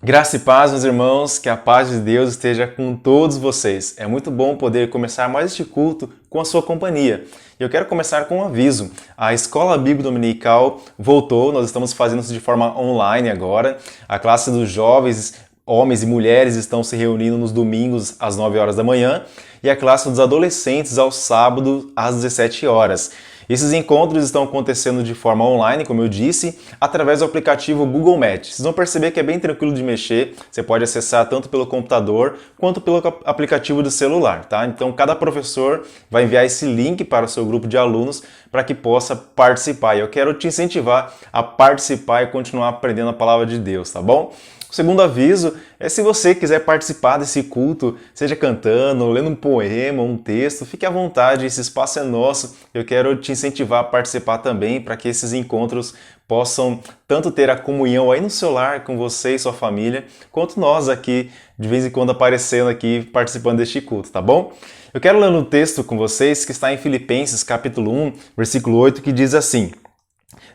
Graça e paz, meus irmãos, que a paz de Deus esteja com todos vocês. É muito bom poder começar mais este culto com a sua companhia. E eu quero começar com um aviso. A Escola Bíblica Dominical voltou, nós estamos fazendo isso de forma online agora. A classe dos jovens, homens e mulheres estão se reunindo nos domingos às 9 horas da manhã e a classe dos adolescentes aos sábados às 17 horas. Esses encontros estão acontecendo de forma online, como eu disse, através do aplicativo Google Meet. Vocês vão perceber que é bem tranquilo de mexer, você pode acessar tanto pelo computador quanto pelo aplicativo do celular, tá? Então cada professor vai enviar esse link para o seu grupo de alunos para que possa participar. E eu quero te incentivar a participar e continuar aprendendo a palavra de Deus, tá bom? O segundo aviso é se você quiser participar desse culto, seja cantando, lendo um poema, um texto, fique à vontade, esse espaço é nosso. Eu quero te incentivar a participar também para que esses encontros possam tanto ter a comunhão aí no seu lar com você e sua família, quanto nós aqui, de vez em quando aparecendo aqui, participando deste culto, tá bom? Eu quero ler um texto com vocês que está em Filipenses capítulo 1, versículo 8, que diz assim: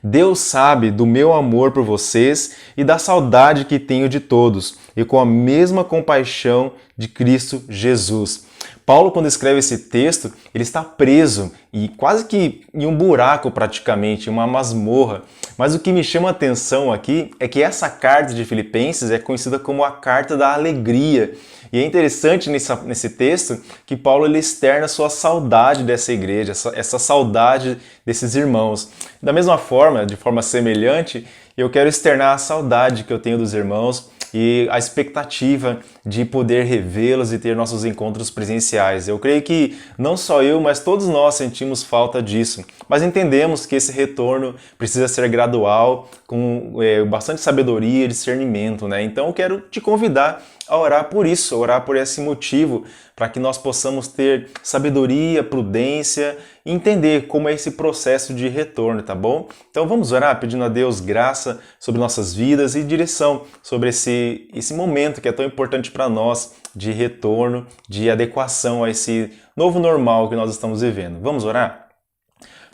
Deus sabe do meu amor por vocês e da saudade que tenho de todos, e com a mesma compaixão de Cristo Jesus. Paulo, quando escreve esse texto, ele está preso e quase que em um buraco praticamente, em uma masmorra. Mas o que me chama a atenção aqui é que essa carta de Filipenses é conhecida como a carta da alegria. E é interessante nesse texto que Paulo ele externa sua saudade dessa igreja, essa saudade desses irmãos. Da mesma forma, de forma semelhante, eu quero externar a saudade que eu tenho dos irmãos e a expectativa de poder revê-los e ter nossos encontros presenciais. Eu creio que não só eu, mas todos nós sentimos falta disso. Mas entendemos que esse retorno precisa ser gradual, com bastante sabedoria e discernimento, né? Então eu quero te convidar a orar por isso, orar por esse motivo, para que nós possamos ter sabedoria, prudência e entender como é esse processo de retorno, tá bom? Então vamos orar pedindo a Deus graça sobre nossas vidas e direção sobre esse momento que é tão importante para nós de retorno, de adequação a esse novo normal que nós estamos vivendo. Vamos orar?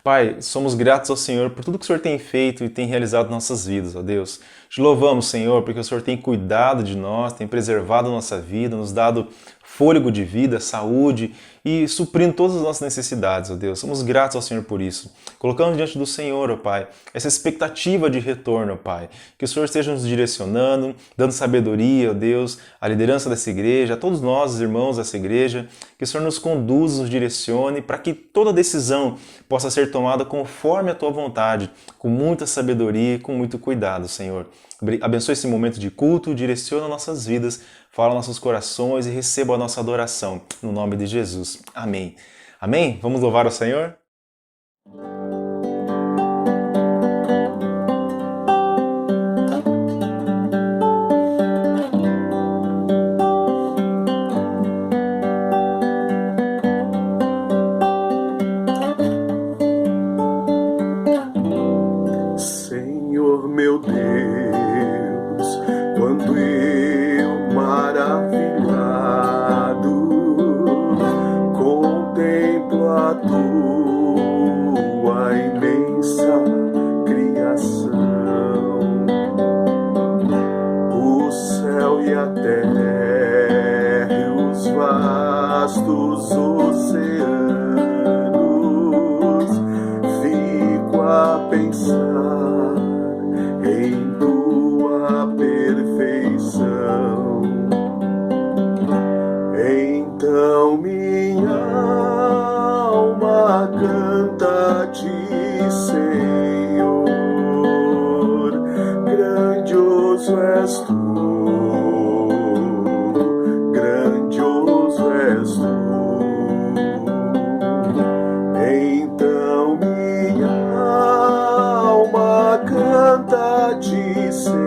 Pai, somos gratos ao Senhor por tudo que o Senhor tem feito e tem realizado em nossas vidas, ó Deus. Te louvamos, Senhor, porque o Senhor tem cuidado de nós, tem preservado a nossa vida, nos dado fôlego de vida, saúde e suprindo todas as nossas necessidades, ó Deus. Somos gratos ao Senhor por isso. Colocamos diante do Senhor, ó Pai, essa expectativa de retorno, ó Pai. Que o Senhor esteja nos direcionando, dando sabedoria, ó Deus, à liderança dessa igreja, a todos nós, os irmãos dessa igreja. Que o Senhor nos conduza, nos direcione, para que toda decisão possa ser tomada conforme a Tua vontade, com muita sabedoria e com muito cuidado, Senhor. Abençoe esse momento de culto, direciona nossas vidas, fala nossos corações e receba a nossa adoração. No nome de Jesus. Amém. Amém? Vamos louvar o Senhor? Senhor meu Deus, quando eu maravilhado contemplo a tua imensa criação, o céu e a terra e os vastos oceanos, fico a pensar em tua perfeição. Então minha alma canta a ti, Senhor. Grandioso és tu, grandioso és tu. Então minha alma canta a ti, Senhor.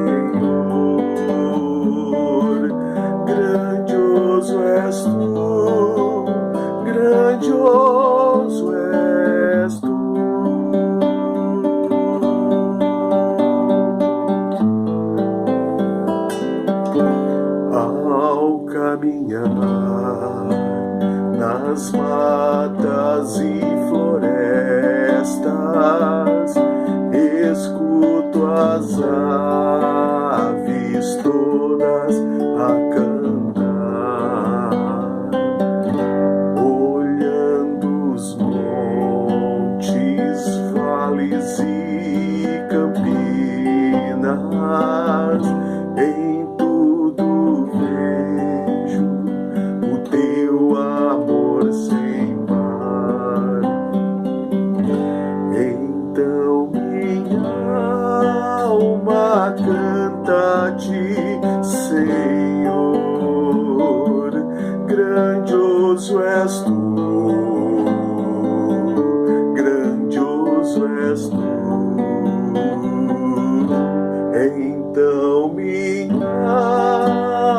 Grandioso és tu, grandioso és tu. Ao caminhar nas matas e florestas, escuto as aves Então minha alma canta a ti, Senhor, grandioso és tu, grandioso és tu. Então minha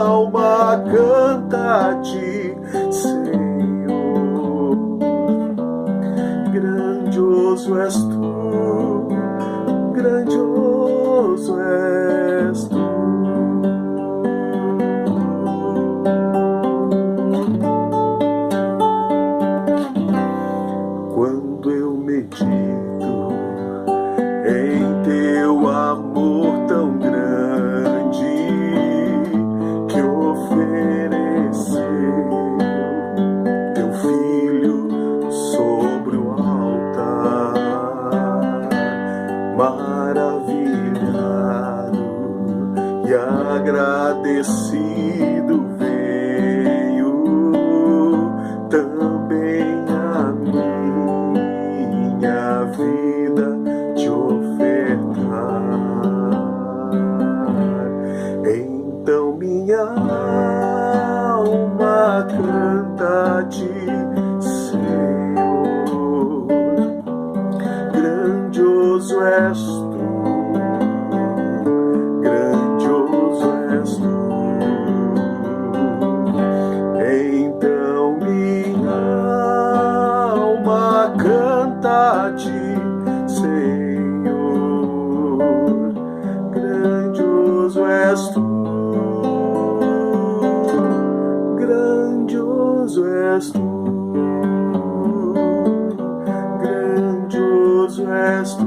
alma canta a ti, Senhor, grandioso és tu, grandioso és tu. Quando eu medito em teu amor tão grande que ofereceu teu filho sobre o altar, maravilhado e agradecido veio também a minha vida te ofertar. Então minha alma canta a ti, Senhor, grandioso és tu, grandioso és tu. Então minha alma canta a ti, Senhor, grandioso és tu, grandioso és tu, grandioso és tu,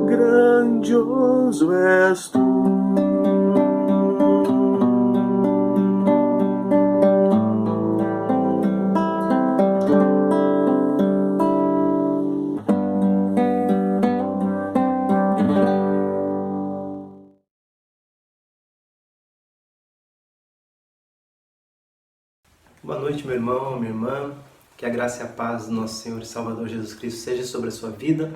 grandioso és tu. Boa noite, meu irmão, minha irmã. Que a graça e a paz do nosso Senhor e Salvador Jesus Cristo seja sobre a sua vida.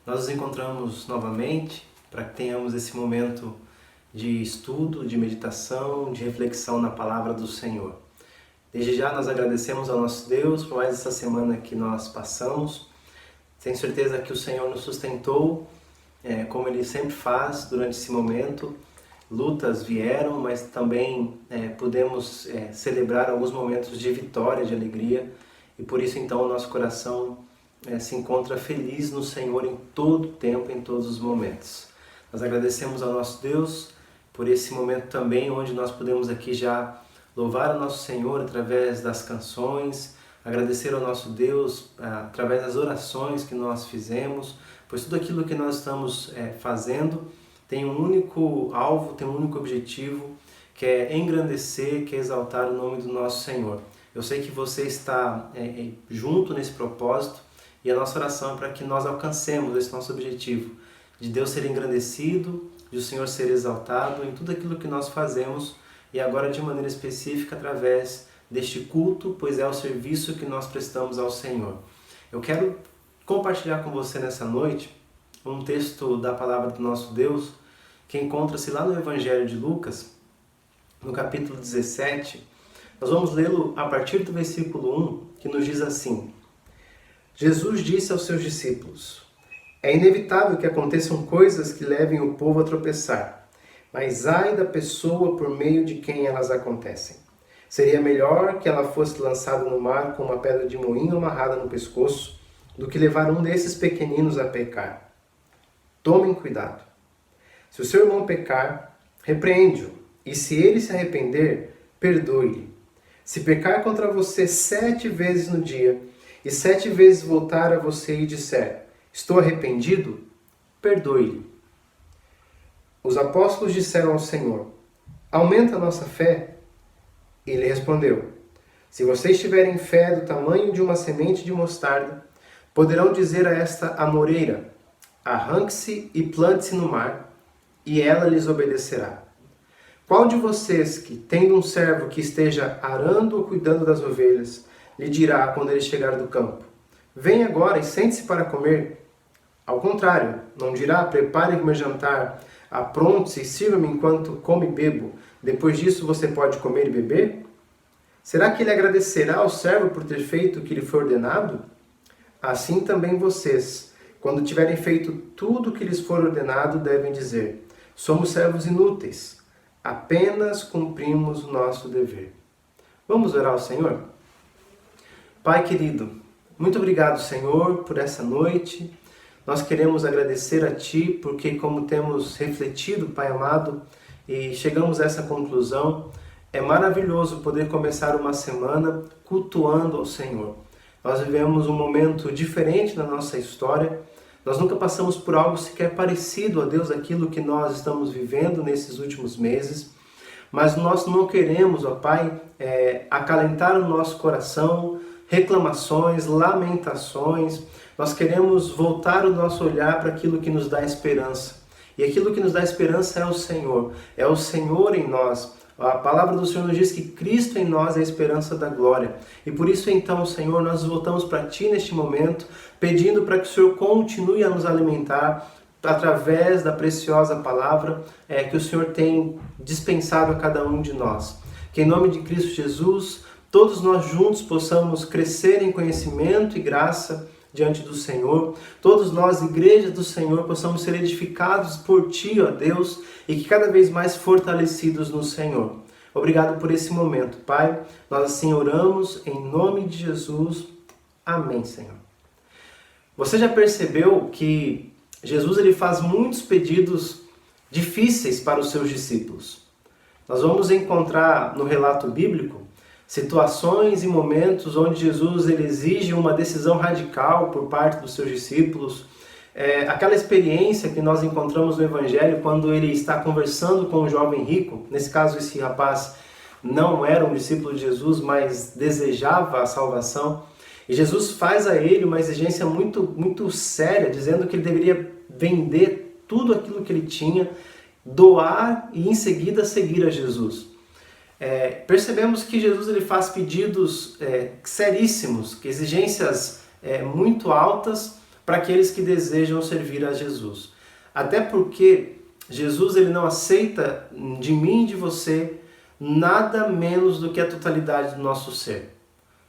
Nós nos encontramos novamente para que tenhamos esse momento de estudo, de meditação, de reflexão na palavra do Senhor. Desde já nós agradecemos ao nosso Deus por mais essa semana que nós passamos. Tenho certeza que o Senhor nos sustentou, como Ele sempre faz durante esse momento. Lutas vieram, mas também pudemos celebrar alguns momentos de vitória, de alegria, e por isso então o nosso coração se encontra feliz no Senhor em todo tempo, em todos os momentos. Nós agradecemos ao nosso Deus por esse momento também, onde nós podemos aqui já louvar ao nosso Senhor através das canções, agradecer ao nosso Deus através das orações que nós fizemos, pois tudo aquilo que nós estamos fazendo tem um único alvo, tem um único objetivo, que é engrandecer, que é exaltar o nome do nosso Senhor. Eu sei que você está junto nesse propósito e a nossa oração é para que nós alcancemos esse nosso objetivo, de Deus ser engrandecido, de o Senhor ser exaltado em tudo aquilo que nós fazemos e agora de maneira específica através deste culto, pois é o serviço que nós prestamos ao Senhor. Eu quero compartilhar com você nessa noite um texto da palavra do nosso Deus, que encontra-se lá no Evangelho de Lucas, no capítulo 17. Nós vamos lê-lo a partir do versículo 1, que nos diz assim: Jesus disse aos seus discípulos: é inevitável que aconteçam coisas que levem o povo a tropeçar, mas ai da pessoa por meio de quem elas acontecem. Seria melhor que ela fosse lançada no mar com uma pedra de moinho amarrada no pescoço, do que levar um desses pequeninos a pecar. Tomem cuidado. Se o seu irmão pecar, repreende-o, e se ele se arrepender, perdoe-lhe. Se pecar contra você 7 vezes no dia, e 7 vezes voltar a você e disser: estou arrependido, perdoe-lhe. Os apóstolos disseram ao Senhor: aumenta a nossa fé. Ele respondeu: se vocês tiverem fé do tamanho de uma semente de mostarda, poderão dizer a esta amoreira: arranque-se e plante-se no mar, e ela lhes obedecerá. Qual de vocês que, tendo um servo que esteja arando ou cuidando das ovelhas, lhe dirá quando ele chegar do campo: venha agora e sente-se para comer. Ao contrário, não dirá, prepare o meu jantar, apronte-se e sirva-me enquanto como e bebo. Depois disso você pode comer e beber? Será que ele agradecerá ao servo por ter feito o que lhe foi ordenado? Assim também vocês, quando tiverem feito tudo o que lhes for ordenado, devem dizer: somos servos inúteis, apenas cumprimos o nosso dever. Vamos orar ao Senhor? Pai querido, muito obrigado, Senhor, por essa noite. Nós queremos agradecer a Ti, porque como temos refletido, Pai amado, e chegamos a essa conclusão, é maravilhoso poder começar uma semana cultuando ao Senhor. Nós vivemos um momento diferente na nossa história. Nós nunca passamos por algo sequer parecido a Deus, aquilo que nós estamos vivendo nesses últimos meses. Mas nós não queremos, ó Pai, acalentar o nosso coração, reclamações, lamentações. Nós queremos voltar o nosso olhar para aquilo que nos dá esperança. E aquilo que nos dá esperança é o Senhor em nós. A palavra do Senhor nos diz que Cristo em nós é a esperança da glória. E por isso então, Senhor, nós voltamos para Ti neste momento, pedindo para que o Senhor continue a nos alimentar através da preciosa palavra que o Senhor tem dispensado a cada um de nós. Que em nome de Cristo Jesus, todos nós juntos possamos crescer em conhecimento e graça diante do Senhor. Todos nós, igreja do Senhor, possamos ser edificados por Ti, ó Deus, e que cada vez mais fortalecidos no Senhor. Obrigado por esse momento, Pai. Nós assim oramos em nome de Jesus. Amém, Senhor. Você já percebeu que Jesus ele faz muitos pedidos difíceis para os seus discípulos? Nós vamos encontrar no relato bíblico situações e momentos onde Jesus ele exige uma decisão radical por parte dos seus discípulos. Aquela experiência que nós encontramos no Evangelho quando ele está conversando com um jovem rico. Nesse caso, esse rapaz não era um discípulo de Jesus, mas desejava a salvação. E Jesus faz a ele uma exigência muito séria, dizendo que ele deveria vender tudo aquilo que ele tinha, doar e em seguida seguir a Jesus. Percebemos que Jesus ele faz pedidos seríssimos, exigências muito altas para aqueles que desejam servir a Jesus. Até porque Jesus ele não aceita de mim e de você nada menos do que a totalidade do nosso ser.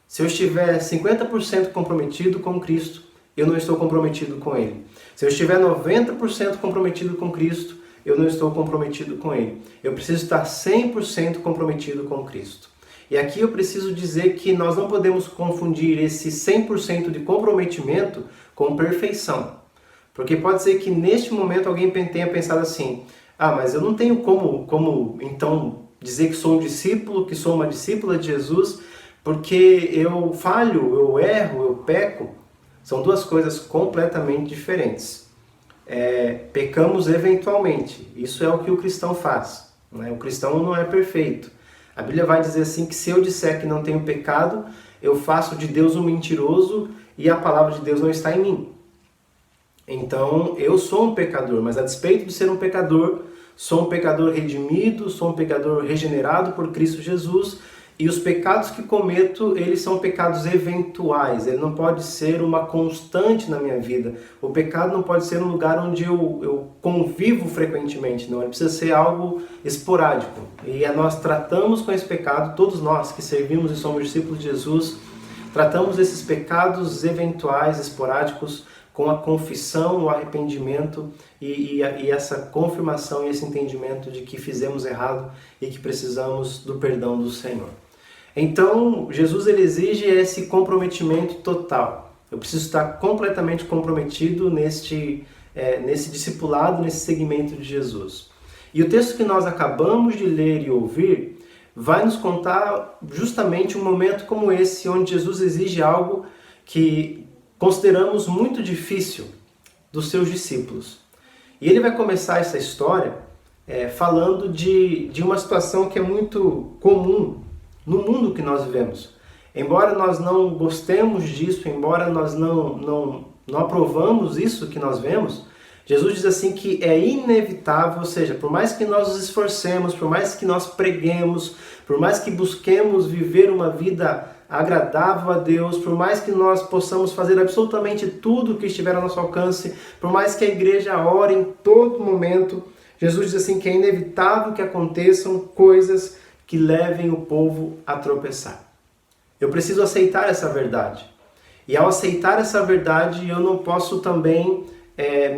Se eu estiver 50% comprometido com Cristo, eu não estou comprometido com Ele. Se eu estiver 90% comprometido com Cristo, eu não estou comprometido com Ele. Eu preciso estar 100% comprometido com Cristo. E aqui eu preciso dizer que nós não podemos confundir esse 100% de comprometimento com perfeição. Porque pode ser que neste momento alguém tenha pensado assim: mas eu não tenho como então dizer que sou um discípulo, que sou uma discípula de Jesus, porque eu falho, eu erro, eu peco. São duas coisas completamente diferentes. Pecamos eventualmente, isso é o que o cristão faz, né? O cristão não é perfeito. A Bíblia vai dizer assim que se eu disser que não tenho pecado, eu faço de Deus um mentiroso e a palavra de Deus não está em mim. Então eu sou um pecador, mas a despeito de ser um pecador, sou um pecador redimido, sou um pecador regenerado por Cristo Jesus. E os pecados que cometo, eles são pecados eventuais, ele não pode ser uma constante na minha vida. O pecado não pode ser um lugar onde eu convivo frequentemente, não. Ele precisa ser algo esporádico. E nós tratamos com esse pecado, todos nós que servimos e somos discípulos de Jesus, tratamos esses pecados eventuais, esporádicos, com a confissão, o arrependimento e essa confirmação e esse entendimento de que fizemos errado e que precisamos do perdão do Senhor. Então, Jesus ele exige esse comprometimento total. Eu preciso estar completamente comprometido nesse discipulado, nesse segmento de Jesus. E o texto que nós acabamos de ler e ouvir vai nos contar justamente um momento como esse, onde Jesus exige algo que consideramos muito difícil dos seus discípulos. E ele vai começar essa história falando de uma situação que é muito comum no mundo que nós vivemos. Embora nós não gostemos disso, embora nós não aprovamos isso que nós vemos, Jesus diz assim que é inevitável, ou seja, por mais que nós nos esforcemos, por mais que nós preguemos, por mais que busquemos viver uma vida agradável a Deus, por mais que nós possamos fazer absolutamente tudo que estiver ao nosso alcance, por mais que a igreja ore em todo momento, Jesus diz assim que é inevitável que aconteçam coisas que levem o povo a tropeçar. Eu preciso aceitar essa verdade. E ao aceitar essa verdade, eu não posso também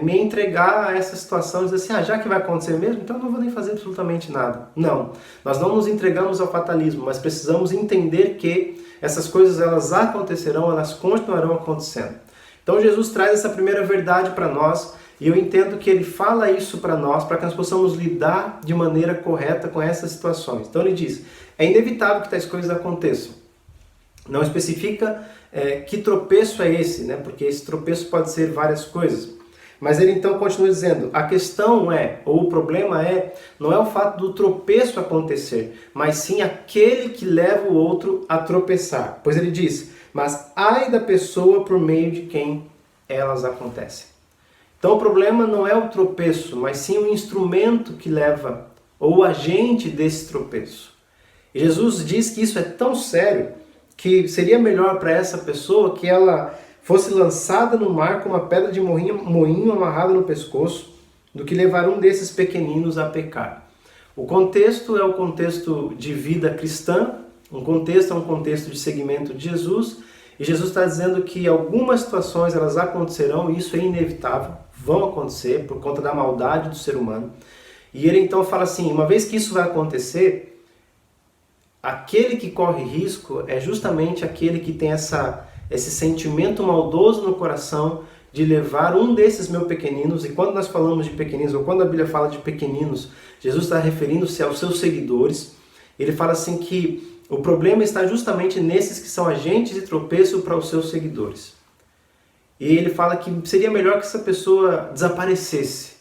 me entregar a essa situação e dizer assim, já que vai acontecer mesmo, então eu não vou nem fazer absolutamente nada. Não, nós não nos entregamos ao fatalismo, mas precisamos entender que essas coisas elas acontecerão, elas continuarão acontecendo. Então Jesus traz essa primeira verdade para nós e eu entendo que ele fala isso para nós, para que nós possamos lidar de maneira correta com essas situações. Então ele diz, é inevitável que tais coisas aconteçam. Não especifica que tropeço é esse, né? Porque esse tropeço pode ser várias coisas. Mas ele então continua dizendo, a questão ou o problema não é o fato do tropeço acontecer, mas sim aquele que leva o outro a tropeçar. Pois ele diz, mas ai da pessoa por meio de quem elas acontecem. Então o problema não é o tropeço, mas sim o instrumento que leva, ou o agente desse tropeço. E Jesus diz que isso é tão sério, que seria melhor para essa pessoa que ela fosse lançada no mar com uma pedra de moinho amarrada no pescoço, do que levar um desses pequeninos a pecar. O contexto é o contexto de vida cristã, um contexto é um contexto de seguimento de Jesus, e Jesus está dizendo que algumas situações elas acontecerão, e isso é inevitável, vão acontecer por conta da maldade do ser humano. E ele então fala assim, uma vez que isso vai acontecer, aquele que corre risco é justamente aquele que tem esse sentimento maldoso no coração de levar um desses meus pequeninos, e quando nós falamos de pequeninos, ou quando a Bíblia fala de pequeninos, Jesus está referindo-se aos seus seguidores. Ele fala assim que o problema está justamente nesses que são agentes de tropeço para os seus seguidores. E ele fala que seria melhor que essa pessoa desaparecesse.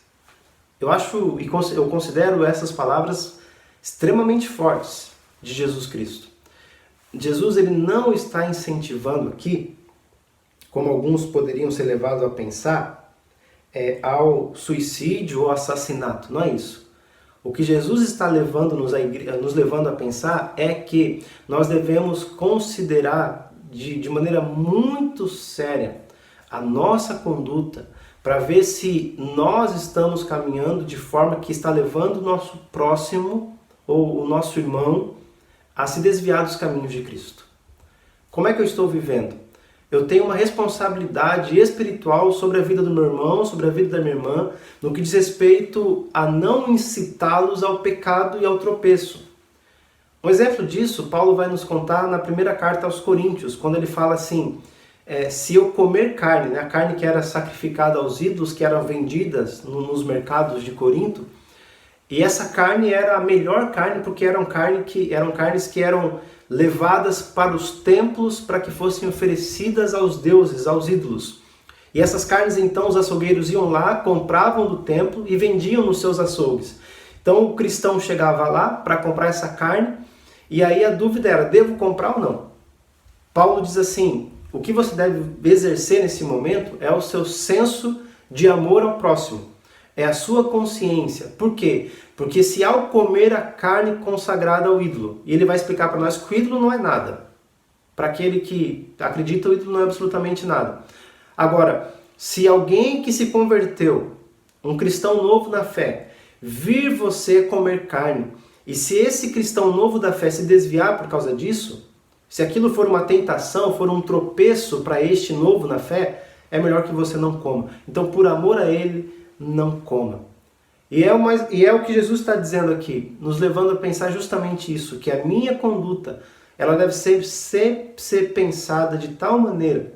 Eu considero essas palavras extremamente fortes de Jesus Cristo. Jesus ele não está incentivando aqui, como alguns poderiam ser levados a pensar, ao suicídio ou assassinato. Não é isso. O que Jesus está nos levando a pensar é que nós devemos considerar de maneira muito séria a nossa conduta para ver se nós estamos caminhando de forma que está levando o nosso próximo ou o nosso irmão a se desviar dos caminhos de Cristo. Como é que eu estou vivendo? Eu tenho uma responsabilidade espiritual sobre a vida do meu irmão, sobre a vida da minha irmã, no que diz respeito a não incitá-los ao pecado e ao tropeço. Um exemplo disso, Paulo vai nos contar na primeira carta aos Coríntios, quando ele fala assim, se eu comer carne, né, a carne que era sacrificada aos ídolos, que eram vendidas nos mercados de Corinto, e essa carne era a melhor carne, porque eram carnes que eram levadas para os templos para que fossem oferecidas aos deuses, aos ídolos. E essas carnes, então, os açougueiros iam lá, compravam do templo e vendiam nos seus açougues. Então, o cristão chegava lá para comprar essa carne, e aí a dúvida era, devo comprar ou não? Paulo diz assim, o que você deve exercer nesse momento é o seu senso de amor ao próximo. É a sua consciência. Por quê? Porque se ao comer a carne consagrada ao ídolo, e ele vai explicar para nós que o ídolo não é nada. Para aquele que acredita, o ídolo não é absolutamente nada. Agora, se alguém que se converteu, um cristão novo na fé, vir você comer carne, e se esse cristão novo da fé se desviar por causa disso, se aquilo for uma tentação, for um tropeço para este novo na fé, é melhor que você não coma. Então, por amor a ele, não coma. E é o que Jesus está dizendo aqui, nos levando a pensar justamente isso, que a minha conduta, ela deve ser pensada de tal maneira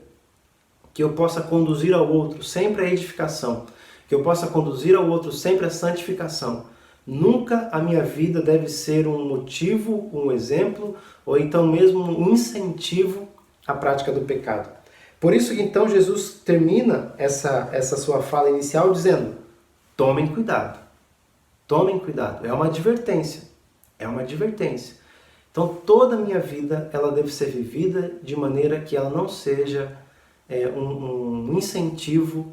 que eu possa conduzir ao outro sempre a edificação, que eu possa conduzir ao outro sempre a santificação. Nunca a minha vida deve ser um motivo, um exemplo, ou então mesmo um incentivo à prática do pecado. Por isso que então Jesus termina essa sua fala inicial dizendo, tomem cuidado, tomem cuidado. É uma advertência, Então toda a minha vida ela deve ser vivida de maneira que ela não seja um incentivo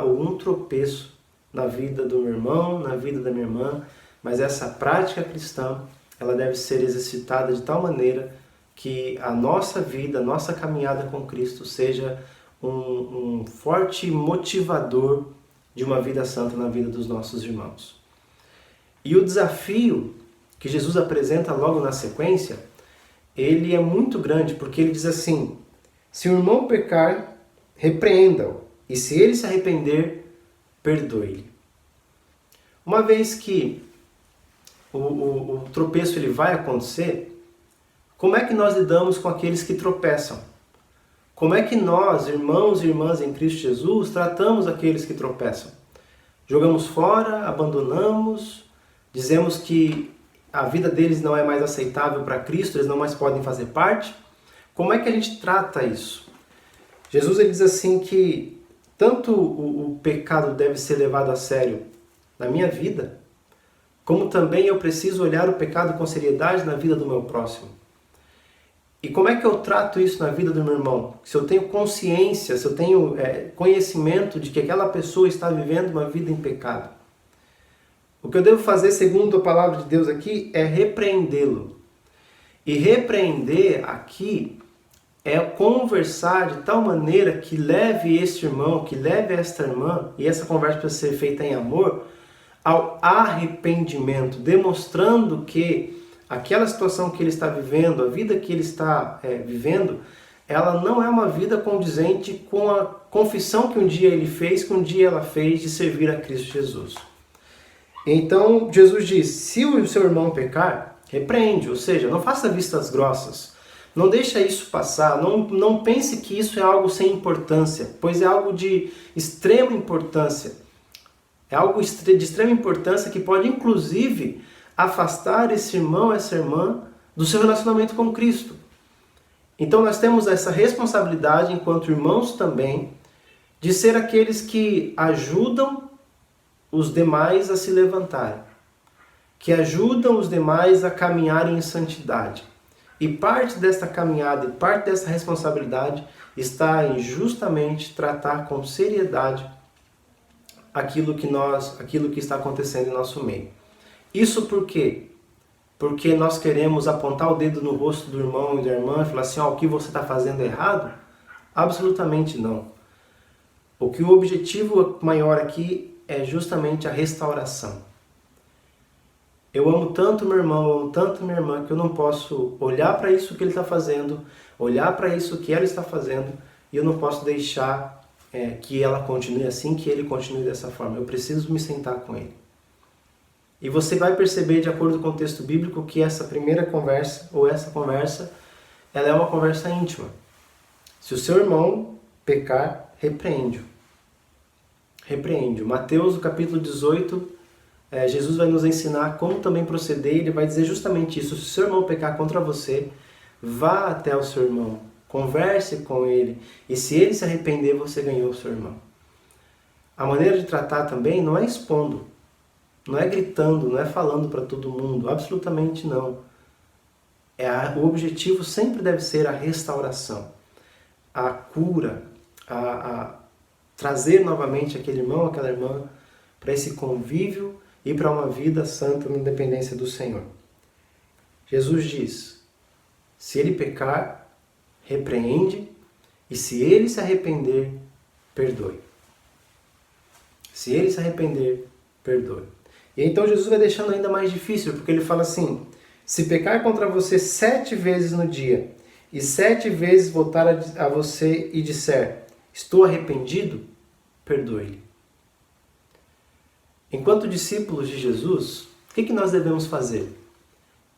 ou um tropeço na vida do meu irmão, na vida da minha irmã, mas essa prática cristã ela deve ser exercitada de tal maneira que a nossa vida, a nossa caminhada com Cristo seja um forte motivador de uma vida santa na vida dos nossos irmãos. E o desafio que Jesus apresenta logo na sequência, ele é muito grande, porque ele diz assim: se o irmão pecar, repreenda-o, e se ele se arrepender, perdoe-lhe. Uma vez que o tropeço ele vai acontecer, como é que nós lidamos com aqueles que tropeçam? Como é que nós, irmãos e irmãs em Cristo Jesus, tratamos aqueles que tropeçam? Jogamos fora, abandonamos, dizemos que a vida deles não é mais aceitável para Cristo, eles não mais podem fazer parte? Como é que a gente trata isso? Jesus ele diz assim que tanto o pecado deve ser levado a sério na minha vida, como também eu preciso olhar o pecado com seriedade na vida do meu próximo. E como é que eu trato isso na vida do meu irmão? Se eu tenho consciência, se eu tenho conhecimento de que aquela pessoa está vivendo uma vida em pecado. O que eu devo fazer, segundo a palavra de Deus aqui, é repreendê-lo. E repreender aqui é conversar de tal maneira que leve este irmão, que leve esta irmã, e essa conversa precisa ser feita em amor, ao arrependimento, demonstrando que aquela situação que ele está vivendo, a vida que ele está vivendo, ela não é uma vida condizente com a confissão que um dia ele fez, que um dia ela fez de servir a Cristo Jesus. Então, Jesus diz, se o seu irmão pecar, repreende, ou seja, não faça vistas grossas, não deixa isso passar, não pense que isso é algo sem importância, pois é algo de extrema importância. É algo de extrema importância que pode, inclusive, afastar esse irmão, essa irmã, do seu relacionamento com Cristo. Então nós temos essa responsabilidade, enquanto irmãos também, de ser aqueles que ajudam os demais a se levantarem, que ajudam os demais a caminharem em santidade. E parte desta caminhada e parte dessa responsabilidade está em justamente tratar com seriedade aquilo que está acontecendo em nosso meio. Isso por quê? Porque nós queremos apontar o dedo no rosto do irmão e da irmã e falar assim, o que você está fazendo é errado? Absolutamente não. O objetivo maior aqui é justamente a restauração. Eu amo tanto meu irmão, eu amo tanto minha irmã, que eu não posso olhar para isso que ele está fazendo, olhar para isso que ela está fazendo, e eu não posso deixar que ela continue assim, que ele continue dessa forma. Eu preciso me sentar com ele. E você vai perceber, de acordo com o texto bíblico, que essa primeira conversa, ou essa conversa, ela é uma conversa íntima. Se o seu irmão pecar, repreende-o. Repreende-o. Mateus, no capítulo 18, Jesus vai nos ensinar como também proceder, e ele vai dizer justamente isso. Se o seu irmão pecar contra você, vá até o seu irmão, converse com ele, e se ele se arrepender, você ganhou o seu irmão. A maneira de tratar também não é expondo, não é gritando, não é falando para todo mundo, absolutamente não. O objetivo sempre deve ser a restauração, a cura, a trazer novamente aquele irmão, aquela irmã, para esse convívio e para uma vida santa na independência do Senhor. Jesus diz, se ele pecar, repreende, e se ele se arrepender, perdoe. Se ele se arrepender, perdoe. E então Jesus vai deixando ainda mais difícil, porque ele fala assim, se pecar contra você 7 vezes no dia, e 7 vezes voltar a você e disser, estou arrependido, perdoe-lhe. Enquanto discípulos de Jesus, o que nós devemos fazer?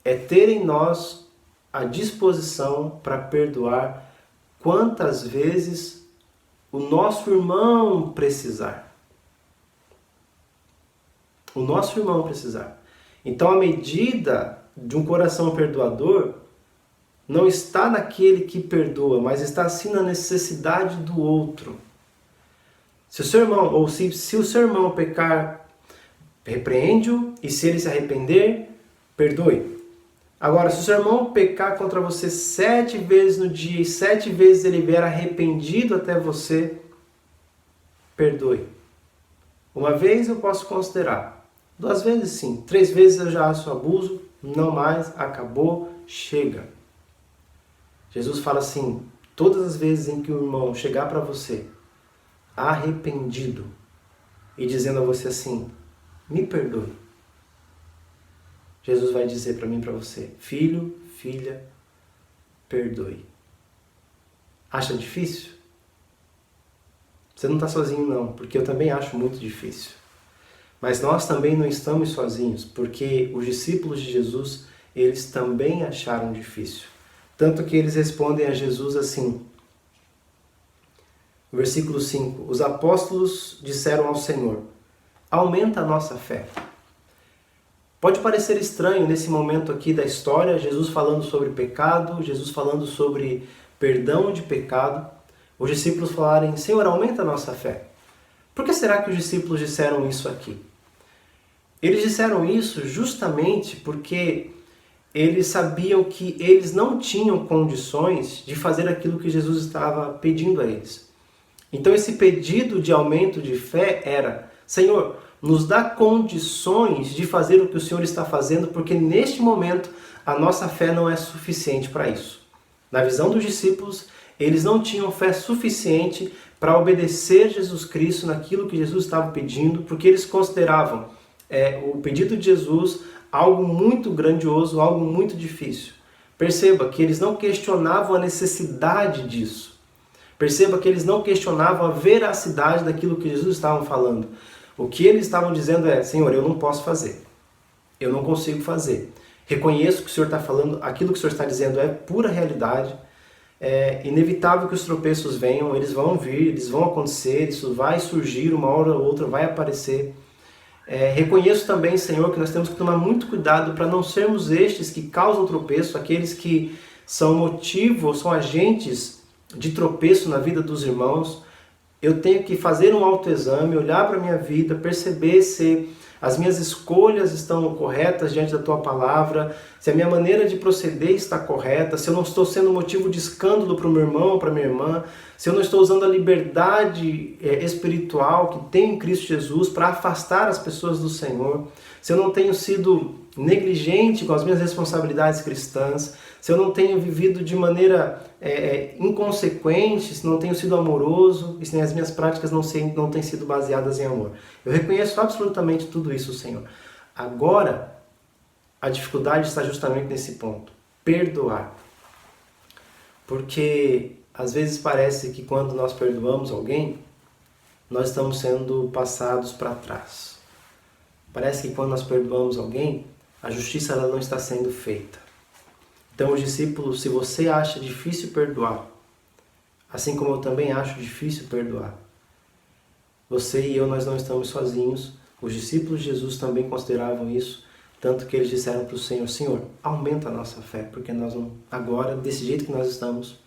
É ter em nós a disposição para perdoar quantas vezes o nosso irmão precisar. O nosso irmão precisar. Então a medida de um coração perdoador não está naquele que perdoa, mas está sim na necessidade do outro. Se o seu irmão, ou se o seu irmão pecar, repreende-o, e se ele se arrepender, perdoe. Agora, se o seu irmão pecar contra você 7 vezes no dia, e 7 vezes ele vier arrependido até você, perdoe. Uma vez eu posso considerar, 2 vezes sim, 3 vezes eu já acho abuso, não mais, acabou, chega. Jesus fala assim, todas as vezes em que o irmão chegar para você arrependido e dizendo a você assim, me perdoe, Jesus vai dizer para mim e para você, filho, filha, perdoe. Acha difícil? Você não está sozinho não, porque eu também acho muito difícil. Mas nós também não estamos sozinhos, porque os discípulos de Jesus, eles também acharam difícil. Tanto que eles respondem a Jesus assim, versículo 5, os apóstolos disseram ao Senhor, aumenta a nossa fé. Pode parecer estranho nesse momento aqui da história, Jesus falando sobre pecado, Jesus falando sobre perdão de pecado, os discípulos falarem, Senhor, aumenta a nossa fé. Por que será que os discípulos disseram isso aqui? Eles disseram isso justamente porque eles sabiam que eles não tinham condições de fazer aquilo que Jesus estava pedindo a eles. Então esse pedido de aumento de fé era, Senhor, nos dá condições de fazer o que o Senhor está fazendo, porque neste momento a nossa fé não é suficiente para isso. Na visão dos discípulos, eles não tinham fé suficiente para obedecer Jesus Cristo naquilo que Jesus estava pedindo, porque eles consideravam o pedido de Jesus algo muito grandioso, algo muito difícil. Perceba que eles não questionavam a necessidade disso. Perceba que eles não questionavam a veracidade daquilo que Jesus estava falando. O que eles estavam dizendo é, Senhor, eu não posso fazer. Eu não consigo fazer. Reconheço que o Senhor está falando, aquilo que o Senhor está dizendo é pura realidade. É inevitável que os tropeços venham, eles vão vir, eles vão acontecer, isso vai surgir, uma hora ou outra vai aparecer. Reconheço também, Senhor, que nós temos que tomar muito cuidado para não sermos estes que causam tropeço, aqueles que são motivo, são agentes de tropeço na vida dos irmãos. Eu tenho que fazer um autoexame, olhar para a minha vida, perceber se as minhas escolhas estão corretas diante da Tua Palavra, se a minha maneira de proceder está correta, se eu não estou sendo motivo de escândalo para o meu irmão, para a minha irmã, se eu não estou usando a liberdade espiritual que tem em Cristo Jesus para afastar as pessoas do Senhor, se eu não tenho sido negligente com as minhas responsabilidades cristãs, se eu não tenho vivido de maneira inconsequente, se não tenho sido amoroso e se as minhas práticas não têm sido baseadas em amor. Eu reconheço absolutamente tudo isso, Senhor. Agora, a dificuldade está justamente nesse ponto. Perdoar. Porque às vezes parece que quando nós perdoamos alguém, nós estamos sendo passados para trás. Parece que quando nós perdoamos alguém, a justiça ela não está sendo feita. Então, os discípulos, se você acha difícil perdoar, assim como eu também acho difícil perdoar, você e eu, nós não estamos sozinhos. Os discípulos de Jesus também consideravam isso, tanto que eles disseram para o Senhor, Senhor, aumenta a nossa fé, porque nós não, agora, desse jeito que nós estamos,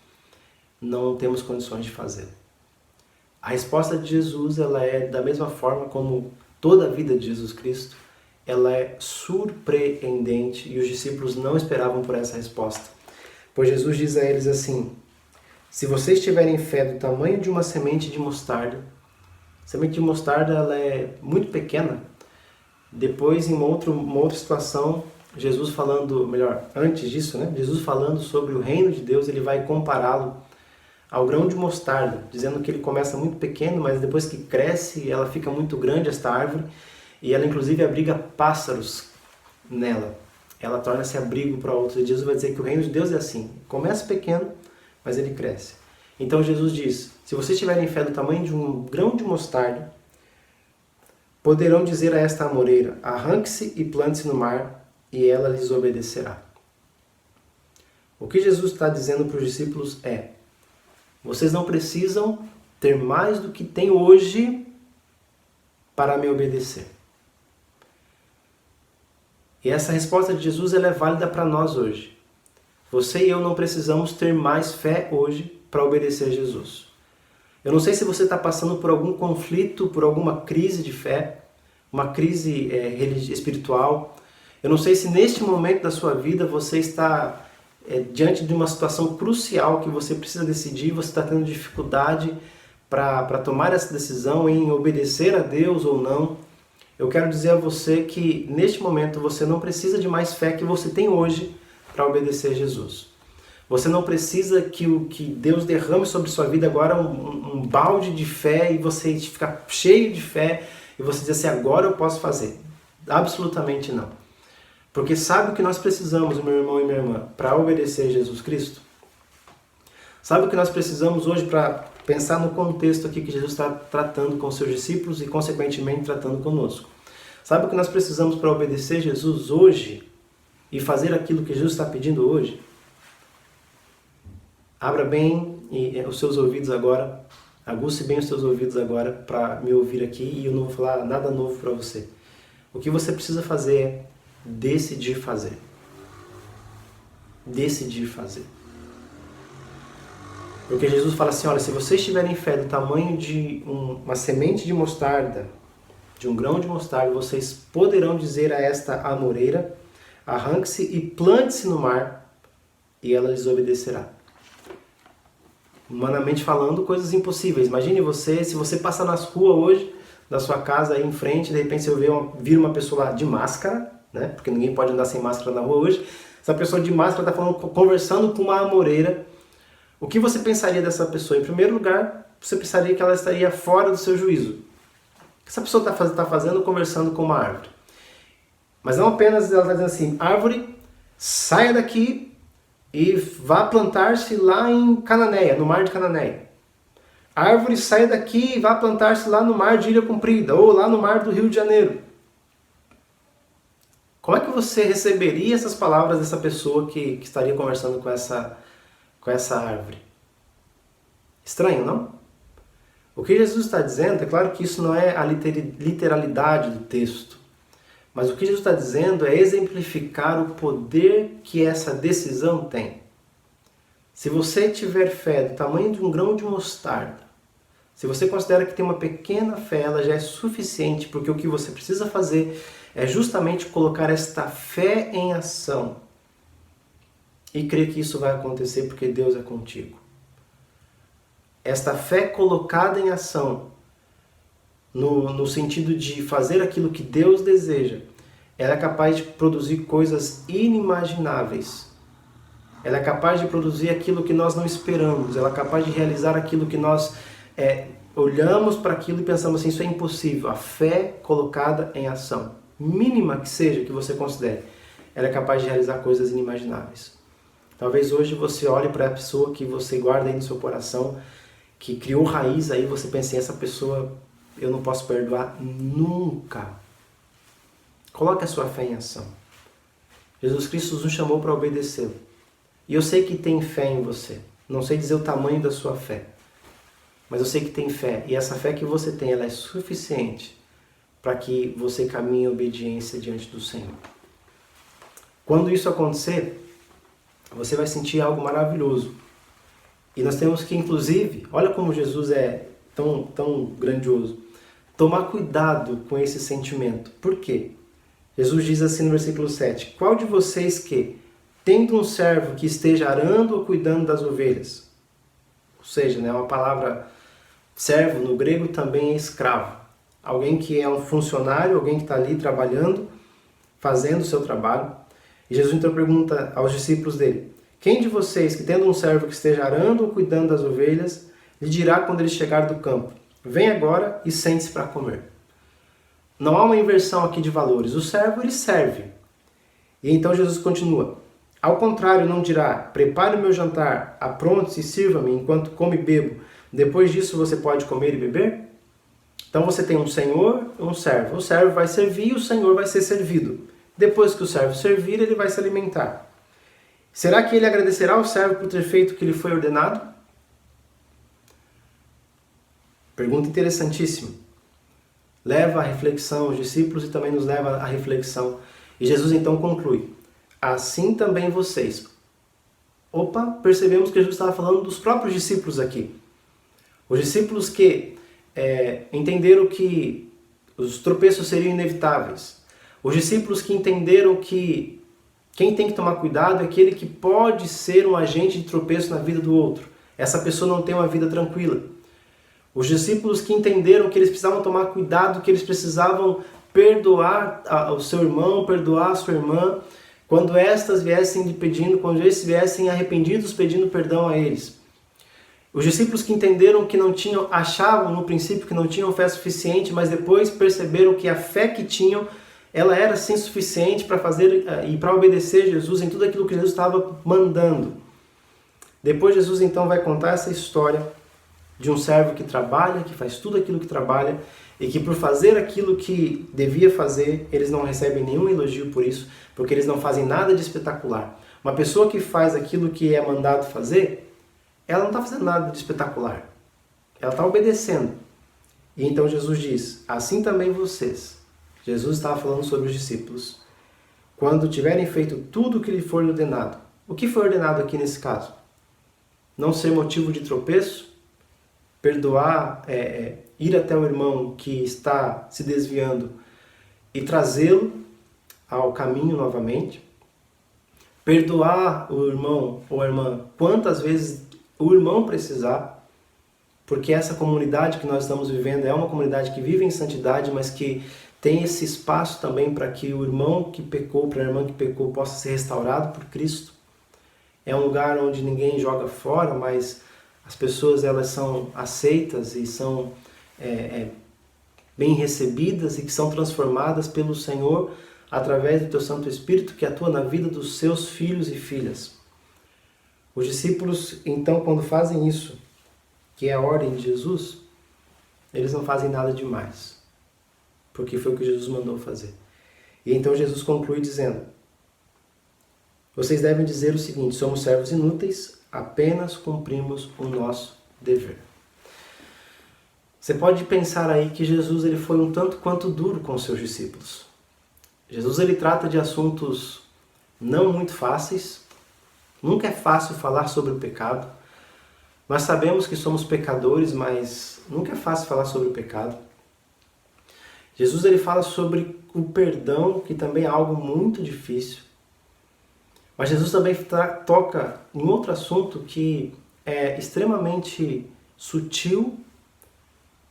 não temos condições de fazer. A resposta de Jesus, ela é da mesma forma como toda a vida de Jesus Cristo, ela é surpreendente e os discípulos não esperavam por essa resposta. Pois Jesus diz a eles assim, se vocês tiverem fé do tamanho de uma semente de mostarda, a semente de mostarda ela é muito pequena. Depois, em uma outra situação, Jesus falando, melhor, antes disso, Jesus falando sobre o reino de Deus, ele vai compará-lo ao grão de mostarda, dizendo que ele começa muito pequeno, mas depois que cresce, ela fica muito grande, esta árvore, e ela inclusive abriga pássaros nela. Ela torna-se abrigo para outros. E Jesus vai dizer que o reino de Deus é assim. Começa pequeno, mas ele cresce. Então Jesus diz, se vocês tiverem fé do tamanho de um grão de mostarda, poderão dizer a esta amoreira, arranque-se e plante-se no mar, e ela lhes obedecerá. O que Jesus está dizendo para os discípulos é, vocês não precisam ter mais do que tem hoje para me obedecer. E essa resposta de Jesus ela é válida para nós hoje. Você e eu não precisamos ter mais fé hoje para obedecer a Jesus. Eu não sei se você está passando por algum conflito, por alguma crise de fé, uma crise espiritual. Eu não sei se neste momento da sua vida você está diante de uma situação crucial que você precisa decidir, você está tendo dificuldade para tomar essa decisão em obedecer a Deus ou não. Eu quero dizer a você que neste momento você não precisa de mais fé que você tem hoje para obedecer a Jesus. Você não precisa que o que Deus derrame sobre sua vida agora um balde de fé e você ficar cheio de fé e você dizer assim, agora eu posso fazer. Absolutamente não. Porque sabe o que nós precisamos, meu irmão e minha irmã, para obedecer a Jesus Cristo? Sabe o que nós precisamos hoje para pensar no contexto aqui que Jesus está tratando com seus discípulos e, consequentemente, tratando conosco? Sabe o que nós precisamos para obedecer a Jesus hoje e fazer aquilo que Jesus está pedindo hoje? Abra bem os seus ouvidos agora, aguce bem os seus ouvidos agora para me ouvir aqui e eu não vou falar nada novo para você. O que você precisa fazer é decidir fazer. Decidir fazer. Porque Jesus fala assim, olha, se vocês tiverem fé do tamanho de uma semente de mostarda, de um grão de mostarda, vocês poderão dizer a esta amoreira, arranque-se e plante-se no mar, e ela lhes obedecerá. Humanamente falando, coisas impossíveis. Imagine você, se você passar nas ruas hoje, da sua casa aí em frente, de repente você vira uma pessoa lá de máscara, né? Porque ninguém pode andar sem máscara na rua hoje. Essa pessoa de máscara está conversando com uma amoreira. O que você pensaria dessa pessoa? Em primeiro lugar, você pensaria que ela estaria fora do seu juízo. O que essa pessoa está fazendo conversando com uma árvore? Mas não apenas ela está dizendo assim, árvore, saia daqui e vá plantar-se lá em Cananéia, no mar de Cananéia. Árvore, saia daqui e vá plantar-se lá no mar de Ilha Comprida, ou lá no mar do Rio de Janeiro. Como é que você receberia essas palavras dessa pessoa que estaria conversando com essa árvore? Estranho, não? O que Jesus está dizendo, é claro que isso não é a literalidade do texto, mas o que Jesus está dizendo é exemplificar o poder que essa decisão tem. Se você tiver fé do tamanho de um grão de mostarda, se você considera que tem uma pequena fé, ela já é suficiente, porque o que você precisa fazer é justamente colocar esta fé em ação e crer que isso vai acontecer porque Deus é contigo. Esta fé colocada em ação, no sentido de fazer aquilo que Deus deseja, ela é capaz de produzir coisas inimagináveis. Ela é capaz de produzir aquilo que nós não esperamos. Ela é capaz de realizar aquilo que nós olhamos para aquilo e pensamos assim, isso é impossível. A fé colocada em ação, mínima que seja que você considere, ela é capaz de realizar coisas inimagináveis. Talvez hoje você olhe para a pessoa que você guarda aí no seu coração, que criou raiz aí, você pense, essa pessoa eu não posso perdoar nunca. Coloque a sua fé em ação. Jesus Cristo nos chamou para obedecê-lo. E eu sei que tem fé em você. Não sei dizer o tamanho da sua fé. Mas eu sei que tem fé. E essa fé que você tem, ela é suficiente para que você caminhe em obediência diante do Senhor. Quando isso acontecer, você vai sentir algo maravilhoso. E nós temos que, inclusive, olha como Jesus é tão grandioso, tomar cuidado com esse sentimento. Por quê? Jesus diz assim no versículo 7, qual de vocês que, tendo um servo que esteja arando ou cuidando das ovelhas, ou seja, uma palavra servo no grego também é escravo, alguém que é um funcionário, alguém que está ali trabalhando, fazendo o seu trabalho, e Jesus então pergunta aos discípulos dele, quem de vocês que tendo um servo que esteja arando ou cuidando das ovelhas, lhe dirá quando ele chegar do campo, vem agora e sente-se para comer. Não há uma inversão aqui de valores. O servo, ele serve. E então Jesus continua. Ao contrário, não dirá, prepare o meu jantar, apronte-se e sirva-me enquanto como e bebo. Depois disso você pode comer e beber? Então você tem um senhor e um servo. O servo vai servir e o senhor vai ser servido. Depois que o servo servir, ele vai se alimentar. Será que ele agradecerá ao servo por ter feito o que lhe foi ordenado? Pergunta interessantíssima. Leva à reflexão os discípulos e também nos leva à reflexão. E Jesus então conclui. Assim também vocês. Opa, percebemos que Jesus estava falando dos próprios discípulos aqui. Os discípulos que entenderam que os tropeços seriam inevitáveis. Os discípulos que entenderam que quem tem que tomar cuidado é aquele que pode ser um agente de tropeço na vida do outro. Essa pessoa não tem uma vida tranquila. Os discípulos que entenderam que eles precisavam tomar cuidado, que eles precisavam perdoar o seu irmão, perdoar a sua irmã, quando estas viessem pedindo, quando eles viessem arrependidos pedindo perdão a eles. Os discípulos que entenderam que não tinham, achavam no princípio que não tinham fé suficiente, mas depois perceberam que a fé que tinham, ela era sim suficiente para fazer e para obedecer Jesus em tudo aquilo que Jesus estava mandando. Depois Jesus então vai contar essa história de um servo que trabalha, que faz tudo aquilo que trabalha, e que por fazer aquilo que devia fazer, eles não recebem nenhum elogio por isso, porque eles não fazem nada de espetacular. Uma pessoa que faz aquilo que é mandado fazer, ela não está fazendo nada de espetacular. Ela está obedecendo. E então Jesus diz, assim também vocês. Jesus estava falando sobre os discípulos. Quando tiverem feito tudo o que lhe for ordenado. O que foi ordenado aqui nesse caso? Não ser motivo de tropeço, perdoar, ir até o irmão que está se desviando e trazê-lo ao caminho novamente, perdoar o irmão ou a irmã quantas vezes o irmão precisar, porque essa comunidade que nós estamos vivendo é uma comunidade que vive em santidade, mas que tem esse espaço também para que o irmão que pecou, para a irmã que pecou, possa ser restaurado por Cristo. É um lugar onde ninguém joga fora, mas as pessoas elas são aceitas e são bem recebidas e que são transformadas pelo Senhor através do teu Santo Espírito que atua na vida dos seus filhos e filhas. Os discípulos, então, quando fazem isso, que é a ordem de Jesus, eles não fazem nada demais, porque foi o que Jesus mandou fazer. E então Jesus conclui dizendo, vocês devem dizer o seguinte, somos servos inúteis, apenas cumprimos o nosso dever. Você pode pensar aí que Jesus ele foi um tanto quanto duro com os seus discípulos. Jesus ele trata de assuntos não muito fáceis. Nunca é fácil falar sobre o pecado. Nós sabemos que somos pecadores, mas nunca é fácil falar sobre o pecado. Jesus ele fala sobre o perdão, que também é algo muito difícil. Mas Jesus também toca em outro assunto que é extremamente sutil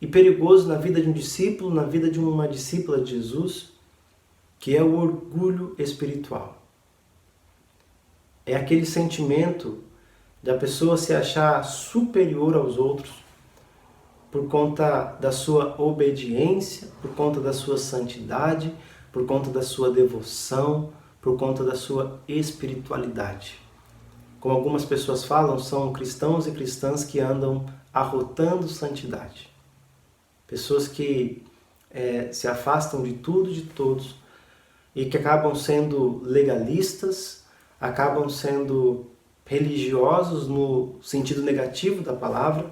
e perigoso na vida de um discípulo, na vida de uma discípula de Jesus, que é o orgulho espiritual. É aquele sentimento da pessoa se achar superior aos outros por conta da sua obediência, por conta da sua santidade, por conta da sua devoção, por conta da sua espiritualidade. Como algumas pessoas falam, são cristãos e cristãs que andam arrotando santidade. Pessoas que se afastam de tudo e de todos e que acabam sendo legalistas, acabam sendo religiosos no sentido negativo da palavra,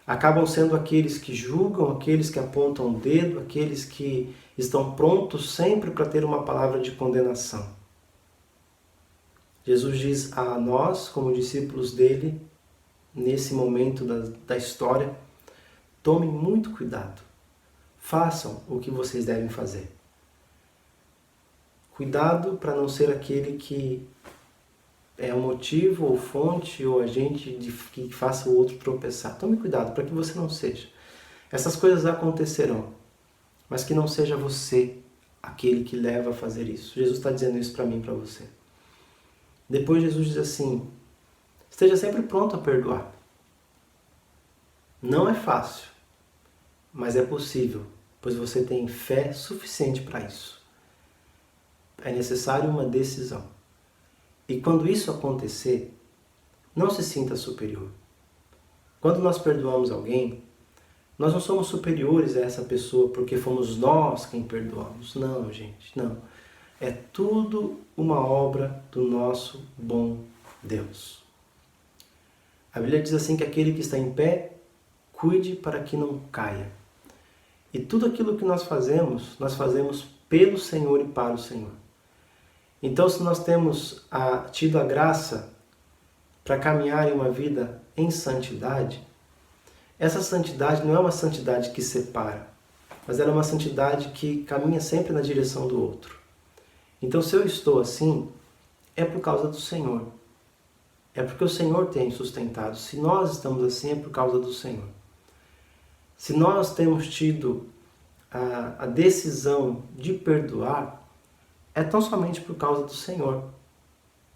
acabam sendo aqueles que julgam, aqueles que apontam o dedo, aqueles que estão prontos sempre para ter uma palavra de condenação. Jesus diz a nós, como discípulos dele, nesse momento da história, tomem muito cuidado. Façam o que vocês devem fazer. Cuidado para não ser aquele que é o motivo, ou fonte, ou agente que faça o outro tropeçar. Tome cuidado para que você não seja. Essas coisas acontecerão, mas que não seja você aquele que leva a fazer isso. Jesus está dizendo isso para mim e para você. Depois Jesus diz assim, esteja sempre pronto a perdoar. Não é fácil, mas é possível, pois você tem fé suficiente para isso. É necessário uma decisão. E quando isso acontecer, não se sinta superior. Quando nós perdoamos alguém, nós não somos superiores a essa pessoa porque fomos nós quem perdoamos. Não, gente, não. É tudo uma obra do nosso bom Deus. A Bíblia diz assim que aquele que está em pé, cuide para que não caia. E tudo aquilo que nós fazemos pelo Senhor e para o Senhor. Então, se nós temos tido a graça para caminhar em uma vida em santidade, essa santidade não é uma santidade que separa, mas ela é uma santidade que caminha sempre na direção do outro. Então, se eu estou assim, é por causa do Senhor. É porque o Senhor tem sustentado. Se nós estamos assim, é por causa do Senhor. Se nós temos tido a decisão de perdoar, é tão somente por causa do Senhor.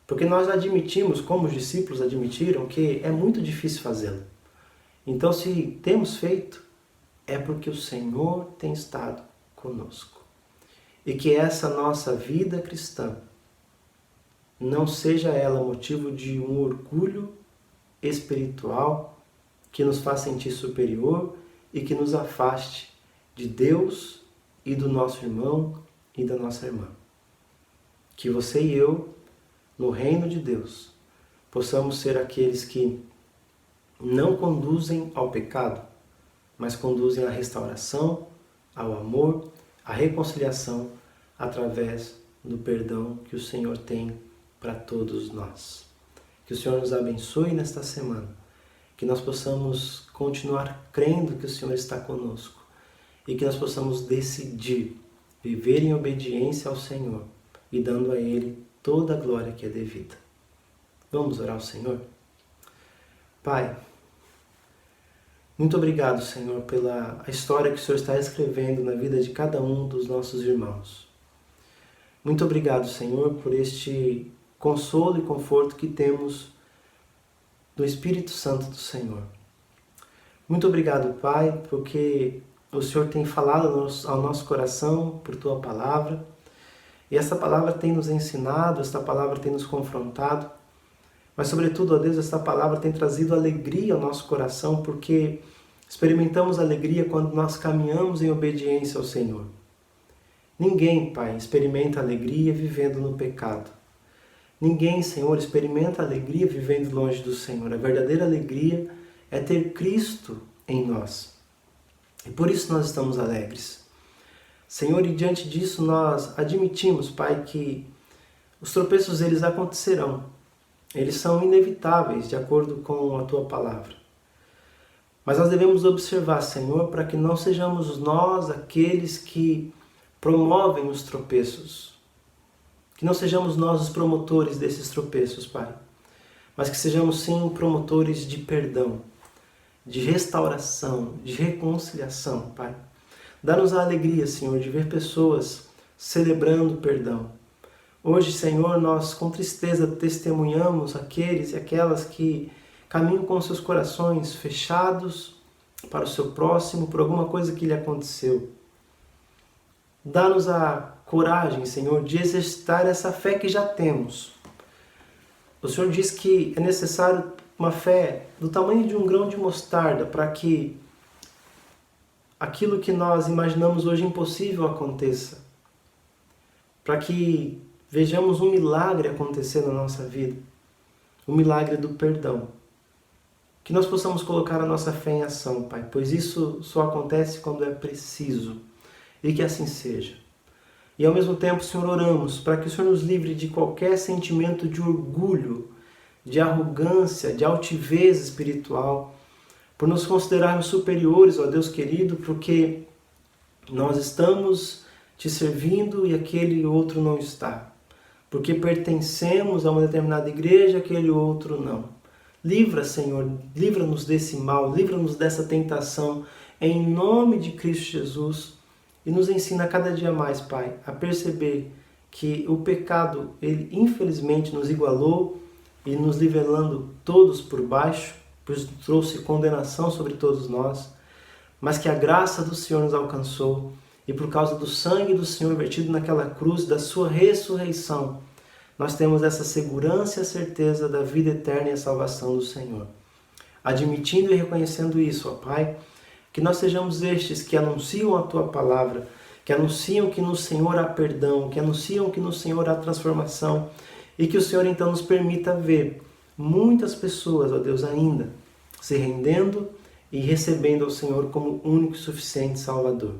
Porque nós admitimos, como os discípulos admitiram, que é muito difícil fazê-lo. Então, se temos feito, é porque o Senhor tem estado conosco. E que essa nossa vida cristã não seja ela motivo de um orgulho espiritual que nos faz sentir superior e que nos afaste de Deus e do nosso irmão e da nossa irmã. Que você e eu, no reino de Deus, possamos ser aqueles que não conduzem ao pecado, mas conduzem à restauração, ao amor, à reconciliação, através do perdão que o Senhor tem para todos nós. Que o Senhor nos abençoe nesta semana, que nós possamos continuar crendo que o Senhor está conosco e que nós possamos decidir viver em obediência ao Senhor e dando a Ele toda a glória que é devida. Vamos orar ao Senhor? Pai, muito obrigado, Senhor, pela história que o Senhor está escrevendo na vida de cada um dos nossos irmãos. Muito obrigado, Senhor, por este consolo e conforto que temos do Espírito Santo do Senhor. Muito obrigado, Pai, porque o Senhor tem falado ao nosso coração por Tua palavra. E essa palavra tem nos ensinado, esta palavra tem nos confrontado. Mas, sobretudo, ó Deus, esta palavra tem trazido alegria ao nosso coração, porque experimentamos alegria quando nós caminhamos em obediência ao Senhor. Ninguém, Pai, experimenta alegria vivendo no pecado. Ninguém, Senhor, experimenta alegria vivendo longe do Senhor. A verdadeira alegria é ter Cristo em nós. E por isso nós estamos alegres. Senhor, e diante disso nós admitimos, Pai, que os tropeços eles acontecerão. Eles são inevitáveis, de acordo com a Tua palavra. Mas nós devemos observar, Senhor, para que não sejamos nós aqueles que promovem os tropeços. Que não sejamos nós os promotores desses tropeços, Pai. Mas que sejamos, sim, promotores de perdão, de restauração, de reconciliação, Pai. Dá-nos a alegria, Senhor, de ver pessoas celebrando o perdão. Hoje, Senhor, nós com tristeza testemunhamos aqueles e aquelas que caminham com seus corações fechados para o seu próximo por alguma coisa que lhe aconteceu. Dá-nos a coragem, Senhor, de exercitar essa fé que já temos. O Senhor diz que é necessário uma fé do tamanho de um grão de mostarda para que aquilo que nós imaginamos hoje impossível aconteça. Para que vejamos um milagre acontecer na nossa vida. O milagre do perdão. Que nós possamos colocar a nossa fé em ação, Pai, pois isso só acontece quando é preciso. E que assim seja. E ao mesmo tempo, Senhor, oramos para que o Senhor nos livre de qualquer sentimento de orgulho, de arrogância, de altivez espiritual, por nos considerarmos superiores, ó Deus querido, porque nós estamos Te servindo e aquele outro não está. Porque pertencemos a uma determinada igreja, aquele outro não. Livra, Senhor, livra-nos desse mal, livra-nos dessa tentação, em nome de Cristo Jesus. E nos ensina cada dia mais, Pai, a perceber que o pecado, ele infelizmente nos igualou e nos nivelando todos por baixo, pois trouxe condenação sobre todos nós, mas que a graça do Senhor nos alcançou e por causa do sangue do Senhor vertido naquela cruz, da sua ressurreição, nós temos essa segurança e a certeza da vida eterna e a salvação do Senhor. Admitindo e reconhecendo isso, ó Pai, que nós sejamos estes que anunciam a Tua palavra, que anunciam que no Senhor há perdão, que anunciam que no Senhor há transformação e que o Senhor então nos permita ver muitas pessoas, ó Deus, ainda se rendendo e recebendo ao Senhor como único e suficiente Salvador.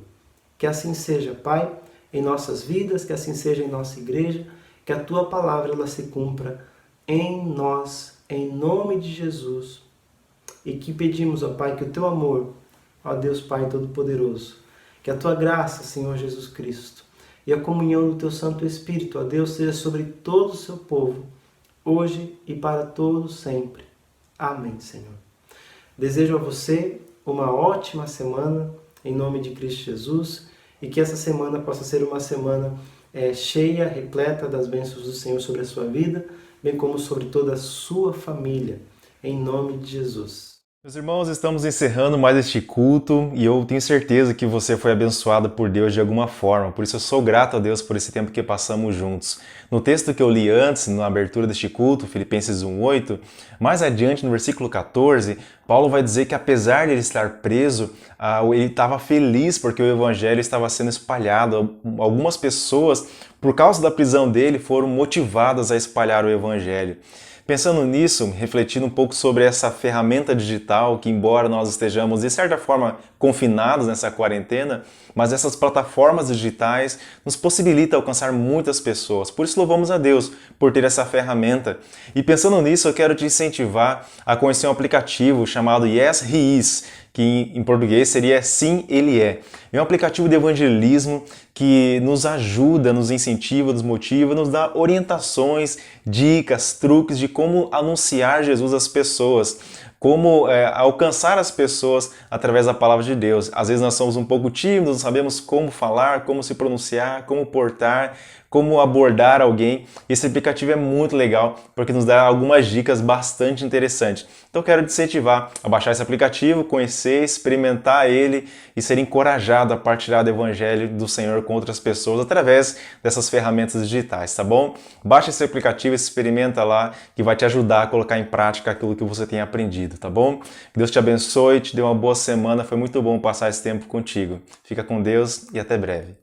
Que assim seja, Pai, em nossas vidas, que assim seja em nossa igreja, que a Tua palavra ela se cumpra em nós, em nome de Jesus. E que pedimos, ó Pai, que o Teu amor, ó Deus Pai Todo-Poderoso, que a Tua graça, Senhor Jesus Cristo, e a comunhão do Teu Santo Espírito, ó Deus, seja sobre todo o Seu povo, hoje e para todos sempre. Amém, Senhor. Desejo a você uma ótima semana, em nome de Cristo Jesus, e que essa semana possa ser uma semana cheia, repleta das bênçãos do Senhor sobre a sua vida, bem como sobre toda a sua família, em nome de Jesus. Meus irmãos, estamos encerrando mais este culto e eu tenho certeza que você foi abençoado por Deus de alguma forma, por isso eu sou grato a Deus por esse tempo que passamos juntos. No texto que eu li antes, na abertura deste culto, Filipenses 1:8, mais adiante no versículo 14, Paulo vai dizer que apesar de ele estar preso, ele estava feliz porque o evangelho estava sendo espalhado. Algumas pessoas, por causa da prisão dele, foram motivadas a espalhar o evangelho. Pensando nisso, refletindo um pouco sobre essa ferramenta digital que, embora nós estejamos de certa forma confinados nessa quarentena, mas essas plataformas digitais nos possibilitam alcançar muitas pessoas. Por isso louvamos a Deus por ter essa ferramenta. E pensando nisso, eu quero te incentivar a conhecer um aplicativo chamado Yes He Is, que em português seria Sim, Ele É. É um aplicativo de evangelismo que nos ajuda, nos incentiva, nos motiva, nos dá orientações, dicas, truques de como anunciar Jesus às pessoas, como alcançar as pessoas através da palavra de Deus. Às vezes nós somos um pouco tímidos, não sabemos como falar, como se pronunciar, como portar, como abordar alguém. Esse aplicativo é muito legal porque nos dá algumas dicas bastante interessantes. Então eu quero te incentivar a baixar esse aplicativo, conhecer, experimentar ele e ser encorajado a partilhar do Evangelho do Senhor com outras pessoas através dessas ferramentas digitais, tá bom? Baixa esse aplicativo, experimenta lá, que vai te ajudar a colocar em prática aquilo que você tem aprendido, tá bom? Que Deus te abençoe, te dê uma boa semana, foi muito bom passar esse tempo contigo. Fica com Deus e até breve.